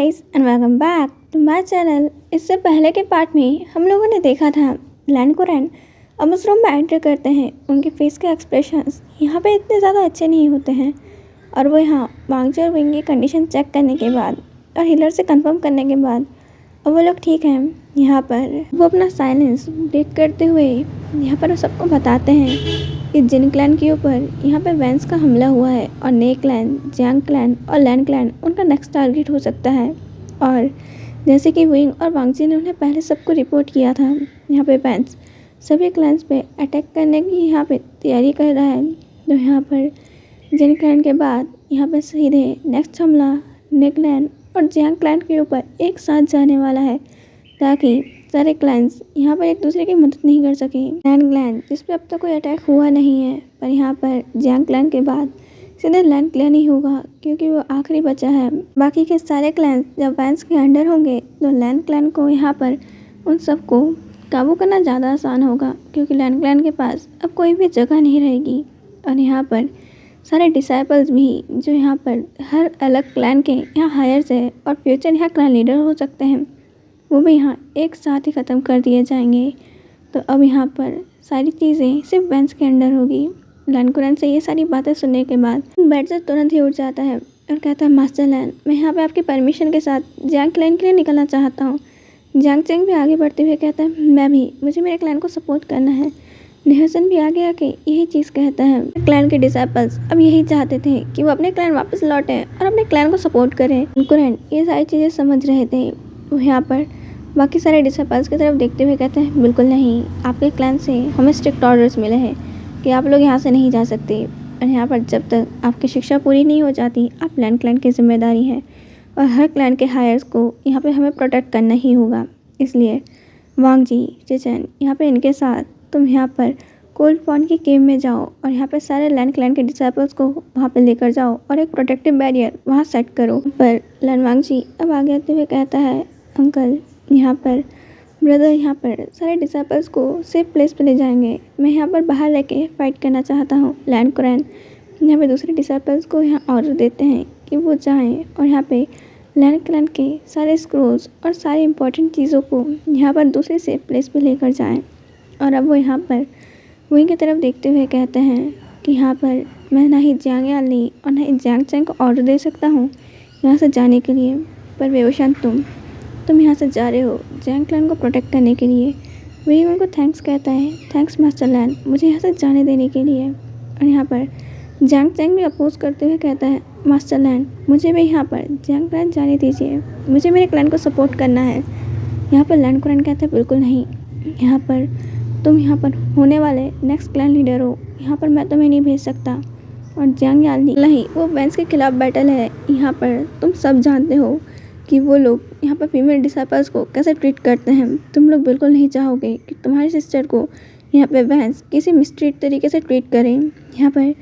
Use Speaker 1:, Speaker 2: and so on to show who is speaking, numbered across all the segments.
Speaker 1: Guys and welcome back to my channel. इससे पहले के पार्ट में हम लोगों ने देखा था लैन कुरैन अब उस रूम में एंटर करते हैं। उनके फेस के एक्सप्रेशंस यहाँ पे इतने ज़्यादा अच्छे नहीं होते हैं और वो यहाँ वांगजी और विंग की कंडीशन चेक करने के बाद और हीलर से कंफर्म करने के बाद और वो लोग ठीक हैं। यहाँ पर वो अपना साइलेंस ब्रेक करते हुए यहाँ पर सबको बताते हैं कि जिन क्लैन के ऊपर यहाँ पे वैंस का हमला हुआ है और ने क्लैन, जियांग क्लैन और लैन क्लैन उनका नेक्स्ट टारगेट हो सकता है। और जैसे कि विंग और वांगजी ने उन्हें पहले सबको रिपोर्ट किया था, यहाँ पे वैंस सभी क्लैंस पे अटैक करने की यहाँ पे तैयारी कर रहा है। तो यहाँ पर जिन क्लैन के बाद यहाँ पे सीधे नेक्स्ट हमला ने क्लैन और जियांग क्लैन के ऊपर एक साथ जाने वाला है ताकि सारे क्लैंस यहाँ पर एक दूसरे की मदद नहीं कर सके। लैन क्लैन जिस पे अब तक कोई अटैक हुआ नहीं है, पर यहाँ पर जियांग क्लैन के बाद सीधे लैन क्लैन ही होगा क्योंकि वो आखिरी बचा है। बाकी के सारे क्लैंस जब वैंस के अंडर होंगे तो लैन क्लैन को यहाँ पर उन सबको काबू करना ज़्यादा आसान होगा क्योंकि लैन क्लैन के पास अब कोई भी जगह नहीं रहेगी। और यहाँ पर सारे डिसाइपल्स भी जो यहाँ पर हर अलग क्लैन के यहाँ हायर्स है और फ्यूचर यहाँ क्लैन लीडर हो सकते हैं, वो भी यहाँ एक साथ ही ख़त्म कर दिए जाएंगे। तो अब यहाँ पर सारी चीज़ें सिर्फ वैंस के अंडर होगी। लैन कुरैन से ये सारी बातें सुनने के बाद बेड से तुरंत ही उठ जाता है और कहता है, मास्टर लैन, मैं यहाँ पे आपकी परमिशन के साथ जियांग क्लैन के लिए निकलना चाहता हूँ। जियांग चैंग भी आगे बढ़ते हुए कहता है, मैं भी, मुझे मेरे क्लैन को सपोर्ट करना है। नेहसन भी आगे आके यही चीज़ कहता है। क्लैन के डिसाइपल्स अब यही चाहते थे कि वो अपने क्लैन वापस लौटें और अपने क्लैन को सपोर्ट करें। कुरैन ये सारी चीज़ें समझ रहे थे। वो यहाँ पर बाकी सारे डिसाइपल्स की तरफ देखते हुए कहते हैं, बिल्कुल नहीं, आपके क्लैन से हमें स्ट्रिक्ट ऑर्डर्स मिले हैं कि आप लोग यहाँ से नहीं जा सकते। और यहाँ पर जब तक आपकी शिक्षा पूरी नहीं हो जाती, आप लैन क्लैन की जिम्मेदारी है और हर क्लैन के हायर्स को यहाँ पे हमें प्रोटेक्ट करना ही होगा। इसलिए वांगजी, चेचेन, यहाँ पे इनके साथ तुम यहाँ पर कोल्ड पॉन्ड की केव में जाओ और यहाँ पे सारे लैन क्लैन के डिसाइपल्स को वहाँ पे लेकर जाओ और एक प्रोटेक्टिव बैरियर वहाँ सेट करो। पर लैन वांगजी अब आगे आते हुए कहता है, अंकल, यहाँ पर ब्रदर यहाँ पर सारे डिसाइपल्स को सेफ प्लेस पे ले जाएंगे। मैं यहाँ पर बाहर रह के फाइट करना चाहता हूँ। लैन कुरैन यहाँ पे दूसरे डिसाइपल्स को यहाँ ऑर्डर देते हैं कि वो जाएं और यहाँ पे लैन क्लैन के सारे स्क्रोल्स और सारी इंपॉर्टेंट चीज़ों को यहाँ पर दूसरे सेफ प्लेस पे लेकर जाएं। और अब वो यहाँ पर वहीं की तरफ देखते हुए कहते हैं कि यहाँ पर मैं ना ही जियांग याली और ना ही जियांग चैंग को ऑर्डर दे सकता हूँ यहाँ से जाने के लिए। पर वेवशान, तुम यहाँ से जा रहे हो जियांग क्लैन को प्रोटेक्ट करने के लिए। वही उनको थैंक्स कहता है, थैंक्स मास्टर लैन, मुझे यहाँ से जाने देने के लिए। और यहाँ पर जियांग चैंग भी अपोज करते हुए कहता है, मास्टर लैन, मुझे भी यहाँ पर जियांग क्लैन जाने दीजिए, मुझे मेरे क्लैन को सपोर्ट करना है। यहाँ पर लैन कुरैन कहता है, बिल्कुल नहीं, यहाँ पर तुम यहाँ पर होने वाले नेक्स्ट क्लैन लीडर हो, यहाँ पर मैं तुम्हें नहीं भेज सकता। और जियांग याली नहीं, वो वैंस के खिलाफ बैटल है। यहाँ पर तुम सब जानते हो कि वो लोग यहाँ पर फीमेल डिसाइपल्स को कैसे ट्रीट करते हैं। तुम लोग बिल्कुल नहीं चाहोगे कि तुम्हारी सिस्टर को यहाँ पे वैंस किसी मिसट्रीट तरीके से ट्रीट करें। यहाँ पर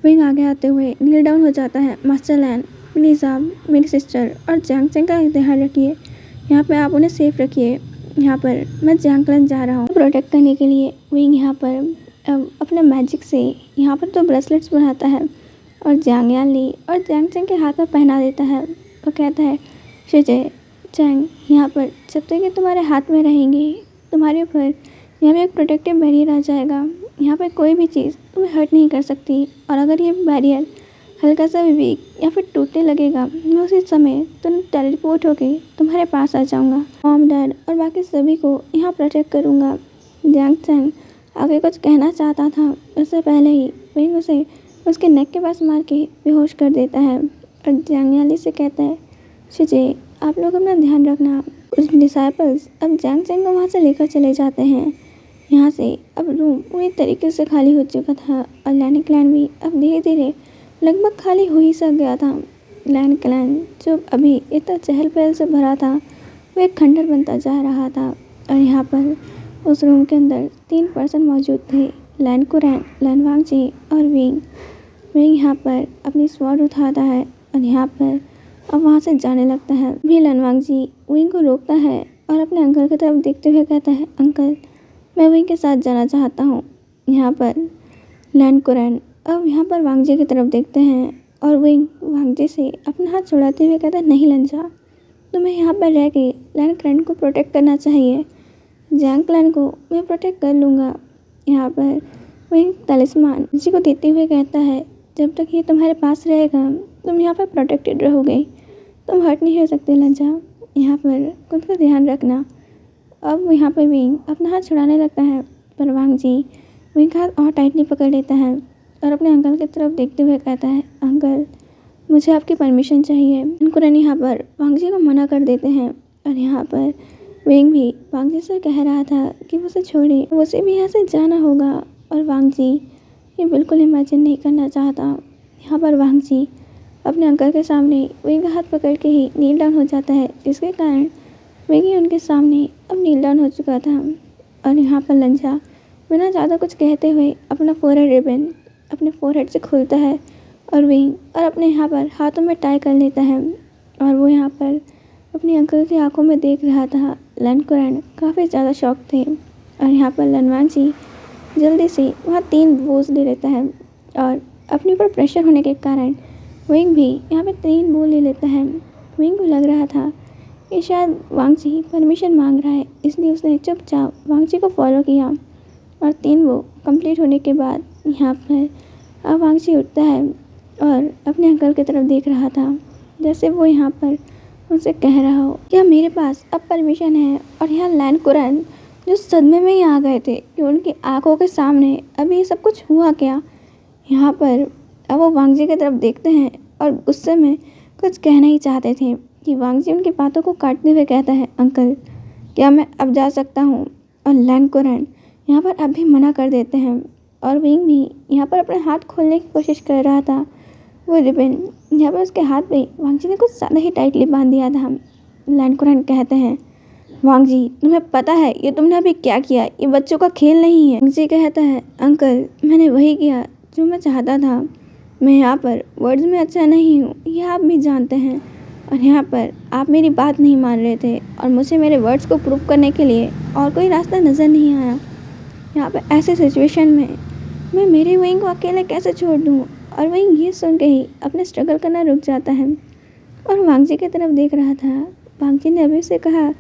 Speaker 1: विंग आगे आते हुए नील डाउन हो जाता है, मास्टर लैन, प्लीज़ आप मेरी सिस्टर और जियांग चैंग का ध्यान रखिए, यहाँ पर आप उन्हें सेफ रखिए। यहाँ पर मैं जियांग क्लैन जा रहा हूँ प्रोटेक्ट करने के लिए। विंग यहाँ पर अपने मैजिक से यहाँ पर 2 ब्रेसलेट्स बनाता है और जियांग याली और जियांग चैंग के हाथ में पहना देता है। वो कहता है, शिजे चैंग, यहाँ पर जब तक ये तुम्हारे हाथ में रहेंगी, तुम्हारे ऊपर यहाँ पे एक प्रोटेक्टिव बैरियर आ जाएगा। यहाँ पर कोई भी चीज़ तुम्हें हर्ट नहीं कर सकती और अगर ये बैरियर हल्का सा भी वीक या फिर टूटने लगेगा, मैं उसी समय तुरंत टेलीपोर्ट होके तुम्हारे पास आ जाऊँगा। मॉम, डैड और बाकी सभी को यहाँ प्रोटेक्ट करूँगा। जियांग चैंग आगे कुछ कहना चाहता था, उससे पहले ही विंग उसे उसके नेक के पास मार के बेहोश कर देता है और जियांग याली से कहता है, शिजे, आप लोग अपना ध्यान रखना। कुछ डिसाइपल्स अब जियांग चैंग को वहाँ से लेकर चले जाते हैं। यहाँ से अब रूम पूरी तरीके से खाली हो चुका था और लैन क्लैन भी अब धीरे धीरे लगभग खाली हो ही सा गया था। लैन क्लैन जो अभी इतना चहल पहल से भरा था, वो एक खंडर बनता जा रहा था। और यहाँ पर उस रूम के अंदर 3 पर्सन मौजूद थे, लैन कुरैन, लैन वांगजी और विंग। विंग यहाँ पर अपनी स्वॉर्ड उठाता है और यहाँ पर अब वहाँ से जाने लगता है। भी लैन वांगजी विंग को रोकता है और अपने अंकल की तरफ देखते हुए कहता है, अंकल, मैं विंग के साथ जाना चाहता हूँ। यहाँ पर लैन कुरैन अब यहाँ पर वांगजी की तरफ देखते हैं और विंग वांगजी से अपना हाथ छुड़ाते हुए कहता है, नहीं लंजा, तुम्हें यहाँ पर रह के लैंड क्लैन को प्रोटेक्ट करना चाहिए। जैंग क्लैन को मैं प्रोटेक्ट कर लूँगा। यहाँ पर वही तलिस्मान जी को देते हुए कहता है, जब तक ये तुम्हारे पास रहेगा तुम यहाँ पर प्रोटेक्टेड रहोगे, तुम हर्ट नहीं हो सकते लंजा। यहाँ पर खुद का ध्यान रखना। अब यहाँ पर विंग अपना हाथ छुड़ाने लगता है, पर वांग जी विंग का हाथ और टाइटली पकड़ लेता है और अपने अंकल की तरफ देखते हुए कहता है, अंकल मुझे आपकी परमिशन चाहिए। कुरन यहाँ पर वांग जी को मना कर देते हैं और यहाँ पर विंग भी वांग जी से कह रहा था कि उसे छोड़े, उसे भी यहाँ से जाना होगा। और वांग जी ये बिल्कुल इमेजिन नहीं करना चाहता। यहाँ पर वांग जी अपने अंकल के सामने विंग का हाथ पकड़ के ही नील डाउन हो जाता है, जिसके कारण विंग ही उनके सामने अब नील डाउन हो चुका था। और यहाँ पर लंजा बिना ज़्यादा कुछ कहते हुए अपना फोरहेड रिबन अपने फोरहेड से खोलता है और विंग और अपने यहाँ पर हाथों में टाई कर लेता है। और वो यहाँ पर अपने अंकल की आंखों में देख रहा था। लैंड कुरैन काफ़ी ज़्यादा शॉक थे और यहाँ पर लनवांग जी जल्दी से वहाँ 3 बोझ ले लेता है और अपने ऊपर प्रेशर होने के कारण विंग भी यहाँ पे 3 बोल ले लेता है। विंग को लग रहा था कि शायद वांग जी परमिशन मांग रहा है, इसलिए उसने चुपचाप वांग जी को फॉलो किया और 3 वो कंप्लीट होने के बाद यहाँ पर अब वांग जी उठता है और अपने अंकल की तरफ देख रहा था, जैसे वो यहाँ पर उनसे कह रहा हो क्या मेरे पास अब परमिशन है। और यहाँ लैंड कुरैन जो सदमे में ही आ गए थे कि उनकी आंखों के सामने अभी ये सब कुछ हुआ क्या। यहाँ पर अब वो वांग जी की तरफ देखते हैं और गुस्से में कुछ कहना ही चाहते थे कि वांग जी उनकी बातों को काटते हुए कहता है, अंकल क्या मैं अब जा सकता हूँ। और लैंड कुरैन यहाँ पर अब भी मना कर देते हैं और विंग भी यहाँ पर अपने हाथ खोलने की कोशिश कर रहा था। वो रिबन यहाँ पर उसके हाथ पे वांग जी ने कुछ ज़्यादा ही टाइटली बांध दिया था। लैंड कुरैन कहते हैं, वांग जी तुम्हें पता है ये तुमने अभी क्या किया, ये बच्चों का खेल नहीं है। वांग जी कहता है, अंकल मैंने वही किया जो मैं चाहता था, मैं यहाँ पर वर्ड्स में अच्छा नहीं हूँ, ये आप भी जानते हैं। और यहाँ पर आप मेरी बात नहीं मान रहे थे और मुझे मेरे वर्ड्स को प्रूव करने के लिए और कोई रास्ता नज़र नहीं आया। यहाँ पर ऐसे सिचुएशन में मैं मेरे विंग को अकेले कैसे छोड़ दूँ। और विंग ये सुन के ही अपने स्ट्रगल करना रुक जाता है और वांग जी की तरफ देख रहा था। वांग जी ने अभी उसे कहा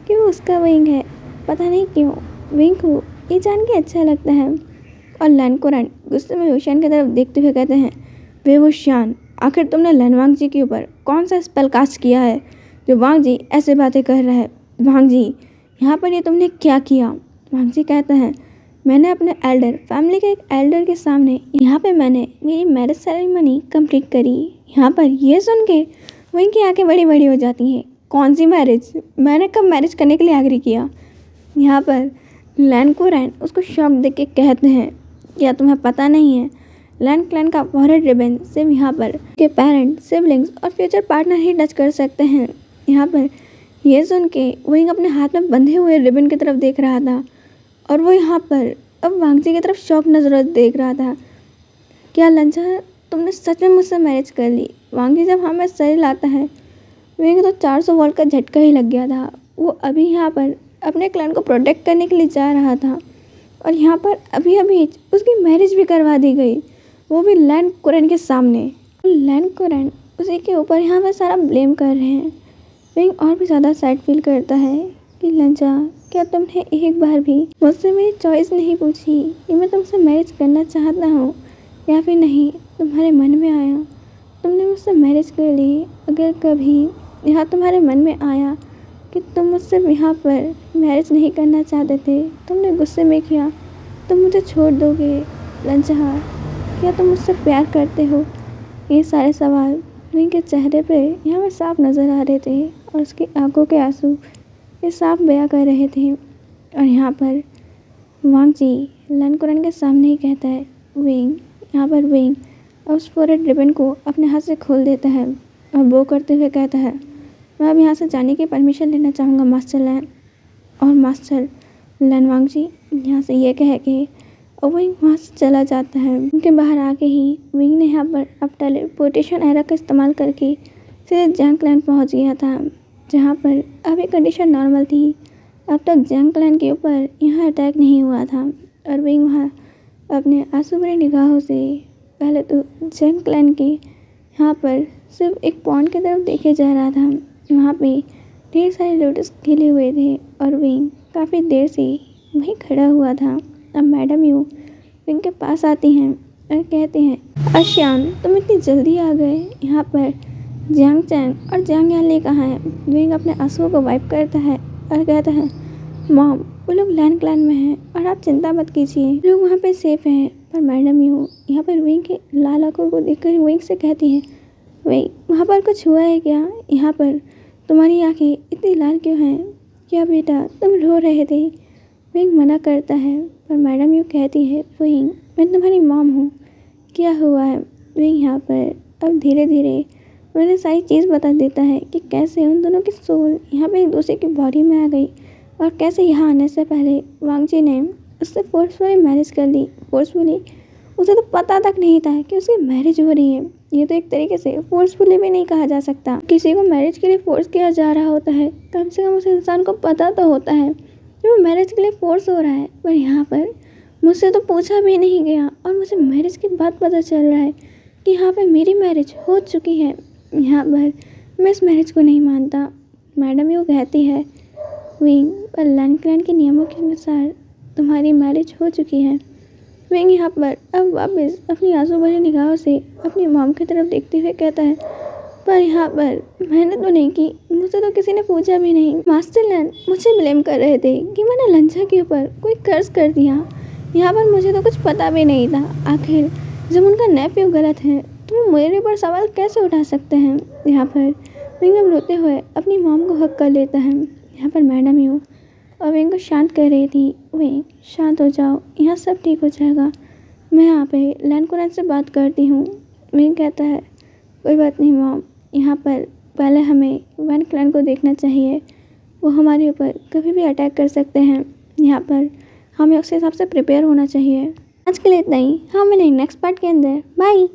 Speaker 1: कि वो उसका विंग है, पता नहीं क्यों विंग को ये जान के अच्छा लगता है। और लैंड कुरैन गुस्से में वुशियान की तरफ देखते हुए कहते हैं, वे वुशियान आखिर तुमने लनवांग जी के ऊपर कौन सा स्पेल कास्ट किया है जो वांग जी ऐसे बातें कर रहा है। वांग जी यहाँ पर ये तुमने क्या किया। वांग जी कहता है, मैंने अपने एल्डर फैमिली के एक एल्डर के सामने यहाँ पे मैंने मेरी मैरिज सेरेमनी कंप्लीट करी। यहाँ पर ये सुन के विंग की आंखें बड़ी बड़ी हो जाती हैं, कौन सी मैरिज, मैंने कब मैरिज करने के लिए एग्री किया। यहाँ पर लैंड कुरैन उसको शॉक देख के कहते हैं, क्या तुम्हें पता नहीं है लैंड क्लैन का फोरहेड रिबन सिर्फ यहाँ पर के पेरेंट, सिबलिंग्स और फ्यूचर पार्टनर ही टच कर सकते हैं। यहाँ पर ये सुन के विंग अपने हाथ में बंधे हुए रिबन की तरफ देख रहा था और वो यहाँ पर अब वांग जी की तरफ शौक नजर देख रहा था। क्या लंचा तुमने सच में मुझसे मैरिज कर ली। वांग जी जब हमें सर लाता है, विंग तो 400 वोल्ट का झटका ही लग गया था। वो अभी यहाँ पर अपने क्लैन को प्रोटेक्ट करने के लिए जा रहा था और यहाँ पर अभी अभी उसकी मैरिज भी करवा दी गई, वो भी लैंड कुरैन के सामने। लैंड कुरैन उसी के ऊपर यहाँ पर सारा ब्लेम कर रहे हैं। विंग और भी ज़्यादा सैड फील करता है कि लंचा क्या तुमने एक बार भी मुझसे मेरी चॉइस नहीं पूछी कि मैं तुमसे मैरिज करना चाहता हूँ या फिर नहीं। तुम्हारे मन में आया तुमने मुझसे मैरिज कर ली। अगर कभी यहाँ तुम्हारे मन में आया कि तुम मुझसे यहाँ पर मैरिज नहीं करना चाहते थे, तुमने गुस्से में किया, तुम मुझे छोड़ दोगे। लंचा क्या तुम मुझसे प्यार करते हो। ये सारे सवाल विंग के चेहरे पे यहाँ पर साफ नज़र आ रहे थे और उसकी आंखों के आंसू ये साफ बयां कर रहे थे। और यहाँ पर वांग जी लैंड कुरैन के सामने ही कहता है, विंग। यहाँ पर विंग उस फोरहेड रिबन को अपने हाथ से खोल देता है और वो करते हुए कहता है, मैं अब यहाँ से जाने की परमिशन लेना चाहूँगा मास्टर लैन। और मास्टर लैन वांग जी यहाँ से ये कह के और विंग वहाँ से चला जाता है। उनके बाहर आके ही विंग ने यहाँ पर अब टेलीपोर्टेशन एरा का इस्तेमाल करके सीधे जैंग क्लैन पहुँच गया था, जहाँ पर अभी कंडीशन नॉर्मल थी। अब तक जैंग क्लैन के ऊपर यहाँ अटैक नहीं हुआ था और विंग वहाँ अपने आंसू भरी निगाहों से पहले तो जैंग क्लैन के यहाँ पर सिर्फ एक पॉइंट की तरफ देखे जा रहा था। वहाँ पे ढेर सारे लोटस खिले हुए थे और विंग काफ़ी देर से वहीं खड़ा हुआ था। अब मैडम यू विंग के पास आती हैं और कहते हैं, आशियान तुम इतनी जल्दी आ गए यहाँ पर। जियांग चैंग और जियांग यान कहाँ हैं? विंग अपने आंसुओं को वाइप करता है और कहता है, मॉम वो लोग लैंड क्लैन में हैं और आप चिंता मत कीजिए, लोग वहाँ पे सेफ हैं। पर मैडम यू यहाँ पर विंग के लाल आंखों को देखकर विंग से कहती है, विंग वहाँ पर कुछ हुआ है क्या? यहाँ पर तुम्हारी आंखें इतनी लाल क्यों हैं? क्या बेटा तुम रो रहे थे? विंग मना करता है पर मैडम यू कहती है, विंग मैं तुम्हारी मॉम हूँ, क्या हुआ है? विंग यहाँ पर अब धीरे धीरे उन्हें सारी चीज़ बता देता है कि कैसे उन दोनों की सोल यहाँ पे एक दूसरे की बॉडी में आ गई और कैसे यहाँ आने से पहले वांग जी ने उससे फोर्सफुली मैरिज कर ली। फोर्सफुली, उसे तो पता तक नहीं था कि उसकी मैरिज हो रही है। ये तो एक तरीके से फोर्सफुली भी नहीं कहा जा सकता। किसी को मैरिज के लिए फोर्स किया जा रहा होता है, कम से कम उस इंसान को पता तो होता है कि वो मैरिज के लिए फोर्स हो रहा है। पर यहाँ पर मुझसे तो पूछा भी नहीं गया और मुझे मैरिज के बाद पता चल रहा है कि यहाँ पर मेरी मैरिज हो चुकी है। यहाँ पर मैं इस मैरिज को नहीं मानता। मैडम यू कहती है, विंग पर लैंड क्लैन के नियमों के अनुसार तुम्हारी मैरिज हो चुकी है। विंग यहाँ पर अब वापस अपनी आंसू भरी निगाहों से अपनी मॉम की तरफ देखते हुए कहता है, पर यहाँ पर मैंने तो नहीं की, मुझसे तो किसी ने पूछा भी नहीं। मास्टर लैंड मुझे ब्लेम कर रहे थे कि मैंने लंचा के ऊपर कोई कर्ज कर दिया। यहाँ पर मुझे तो कुछ पता भी नहीं था। आखिर जब उनका नेफ्यू गलत है तो वो मेरे ऊपर सवाल कैसे उठा सकते हैं? यहाँ पर विंग अब रोते हुए अपनी मॉम को हक कर लेता है। यहाँ पर मैडम यू और विंग को शांत कर रही थी, विंग शांत हो जाओ, यहाँ सब ठीक हो जाएगा, मैं यहाँ पे लैंड कुरैन से बात करती हूँ। विंग कहता है, कोई बात नहीं मॉम, यहाँ पर पहले हमें वैन क्लैन को देखना चाहिए, वो हमारे ऊपर कभी भी अटैक कर सकते हैं। यहाँ पर हमें उस हिसाब से प्रिपेयर होना चाहिए। आज के लिए इतना ही, हम मिलेंगे नेक्स्ट पार्ट के अंदर। बाय।